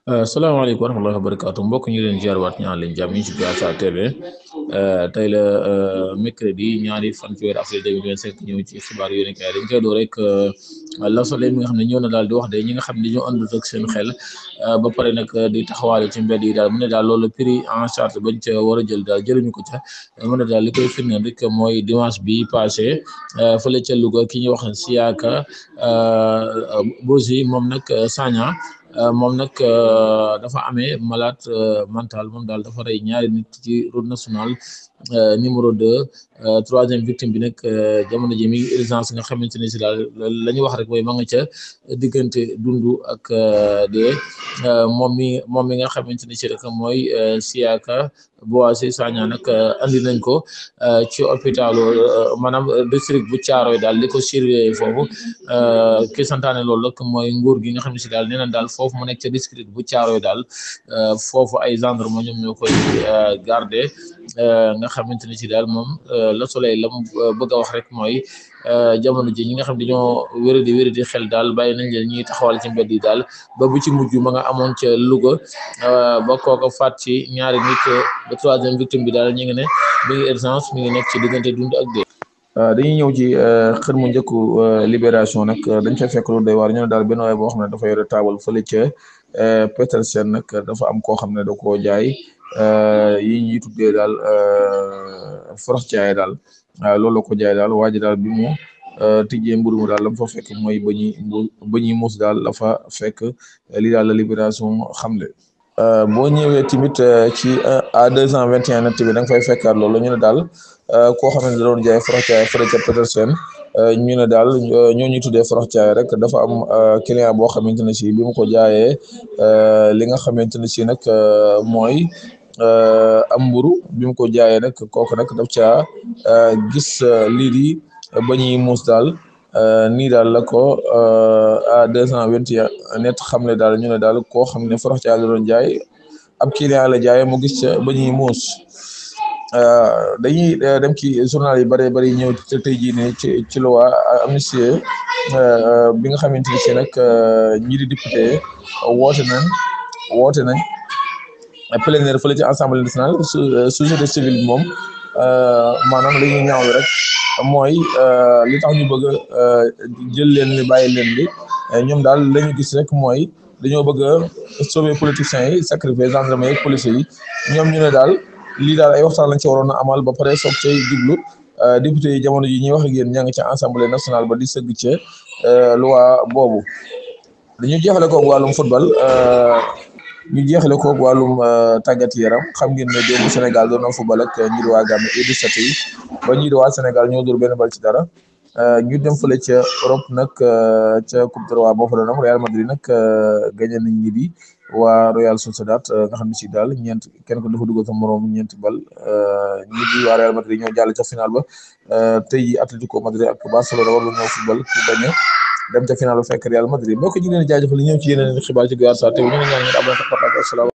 salaamaaleykum wa rahmatullahi wa barakaatu mbokk ñu leen ziar waat ñaan leen jàmm ñu ci Diassa TV tey la mercredi ñaari fan ci weeru avril 2025 ñëw ci xibaar yooyu nekk dañ koy door rek la soleil mi nga xam ne ñëw na daal di wax de ñi nga xam ne dañoo àndut ak seen xel ba pare nag di taxawaale ci mbedd yi daal mu ne daal loolu prix en charge bañ ca war a jël daal jëluñu ko ca mu ne daal li koy firndeel rek mooy dimanche bi passé fële ca Louga ki ñuy wax Siaka Bosi moom nag Sagna moom nag dafa amee malade mental moom daal dafa rey ñaari nit ci route nationale numéro 2 troisième victime bi nag jamono ji mi ngi urgence nga xamante ne si daal la ñu wax rek mooy ma nga ca diggante dundu ak dee moom mi nga xamante ne si rek mooy Siaka Boasi Sagna nag andi nañ ko ci hôpitalu maanaam district bu Thiaroye daal di ko surveiller foofu ki santaane loolu rek mooy nguur gi nga xam ne si daal nee na daal foofu mu nekk ca district bu Thiaroye daal foofu ay gendarme ñoom ñoo koy garder nga xamante ne si daal moom Le Soleil la mu bëgg a wax rek mooy jamono ji ñi nga xam dañoo wéradi xel daal bàyyi nañ leen ñuy taxawal ci mbedd yi daal ba bu ci mujj ma nga amoon ca Louga ba kooka faat ci ñaari nit ba troisième victime bi daal ñu ngi ne mi ngi urgence mi ngi nekk ci diggante dund ak dee. dañuy ñëw ci xër mu njëkku Libération nag dañ fay fekk lu doy waar ñu ne daal benn waay boo xam ne dafa yore taabal fële ca Petersen nag dafa am koo xam ne da koo jaay yi ñuy tuddee daal forox jaay daal loolu la ko jaay daal waa ji daal bi mu tijjee mburu mu daal la fa fekk mooy bañuy muus daal la fa fekk li daal la Libération xamle. boo ñëwee tamit ci à 221 net bi da nga fay fekkaat loolu ñu ne daal koo xam ne da doon jaay forox caay fële ca Petersen ñu ne daal ñoo ñuy tuddee forox caay rek dafa am client boo xamante ne si bi mu ko jaayee li nga xamante ne si nag mooy am mburu bi mu ko jaayee nag kooku nag daf caa gis lii di ba ñuy muus daal nii daal la ko à 221 net xam ne daal ñu ne daal koo xam ne forox caay la doon jaay ab client la jaayee mu gis ca ba ñuy muus dañuy dem ci journal yi bari ñëw tey jii ne ci loi amnistie bi nga xamante ni si nag ñi di député woote nañ plénière fële ci assemblée nationale société civile moom maanaam li ñuy ñaawlu rek mooy li tax ñu bëgg jël leen li bàyyi leen li ñoom daal la ñu gis rek mooy dañoo bëgg a sauver politiciens yi sacrifier gendarmerie ak police yi ñoom ñu ne daal lii daal ay waxtaan lañ ci waroon a amal ba pare soog cay jublu député yi jamono ji ñuy wax ak yéen ña ngi ca assemblée nationale ba di sëgg ca loi boobu. dañu jeexale koog wàllum football ñu jeexale koog wàllum tàggat yaram xam ngeen ne démb Sénégal doon na football ak ñi di waa Gambie U17 yi ba ñi di waa Sénégal ñoo dóor benn bal ci dara. ñu dem fële ca Europe nag ca Coupe du Roi boo fa doon am Real Madrid nag gagné nañ ñi di waa Real Sociedad nga xam ne si daal kenn ko dafa dugal sa moroom ñeenti bal ñi di waa Real Madrid ñoo jàll ca final ba tey jii Atlético Madrid ak Barcelona war ñoo football ku gagné dem ca final ba fekk Real Madrid mbokk ñu leen di jaajëfal li ñëw ci yeneen xibaar ci Diassa TV ñu ngi ñaan ngeen abonné